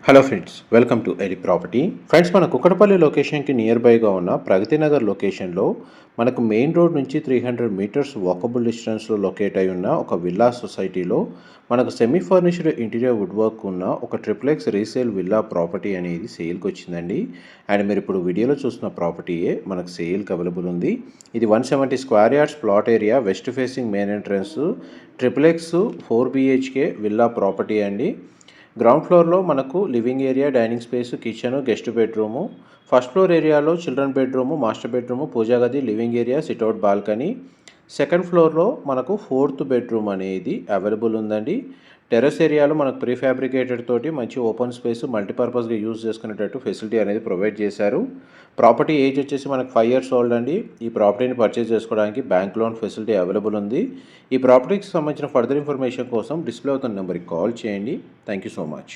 Hello friends, welcome to ఎలి property. Friends, మన కుక్కటపల్లి లొకేషన్కి నియర్ బైగా ఉన్న ప్రగతి నగర్ లొకేషన్లో మనకు మెయిన్ రోడ్ నుంచి 300 మీటర్స్ వాకబుల్ డిస్టెన్స్లో లొకేట్ అయి ఉన్న ఒక విల్లా సొసైటీలో మనకు semi furnished interior wood work ఉన్న ఒక ట్రిప్లెక్స్ రీసేల్ విల్లా ప్రాపర్టీ అనేది సేల్కి వచ్చిందండి. అండ్ మీరు ఇప్పుడు వీడియోలో చూస్తున్న ప్రాపర్టీయే మనకు సేల్కి అవైలబుల్ ఉంది. ఇది 170 square yards plot area, west facing main entrance, triplex 4 BHK villa property అండి. గ్రౌండ్ ఫ్లోర్లో మనకు living area, dining space, kitchen, guest bedroom. First floor ఏరియాలో చిల్డ్రన్ బెడ్రూము, మాస్టర్ బెడ్రూము, పూజా గది, living area, sit-out balcony. Second ఫ్లోర్లో మనకు 4th bedroom అనేది available ఉందండి. Terrace ఏరియాలో మనకు ప్రీఫ్యాబ్రికేటెడ్ తోటి మంచి ఓపెన్ స్పేస్ మల్టీపర్పస్గా యూజ్ చేసుకునేటట్టు ఫెసిలిటీ అనేది ప్రొవైడ్ చేశారు. ప్రాపర్టీ ఏజ్ వచ్చేసి మనకు 5 years ఓల్డ్ అండి. ఈ ప్రాపర్టీని పర్చేజ్ చేసుకోవడానికి బ్యాంక్ లోన్ ఫెసిలిటీ అవైలబుల్ ఉంది. ఈ ప్రాపర్టీకి సంబంధించిన ఫర్దర్ ఇన్ఫర్మేషన్ కోసం డిస్ప్లే అవుతున్న నెంబర్కి కాల్ చేయండి. Thank you so much.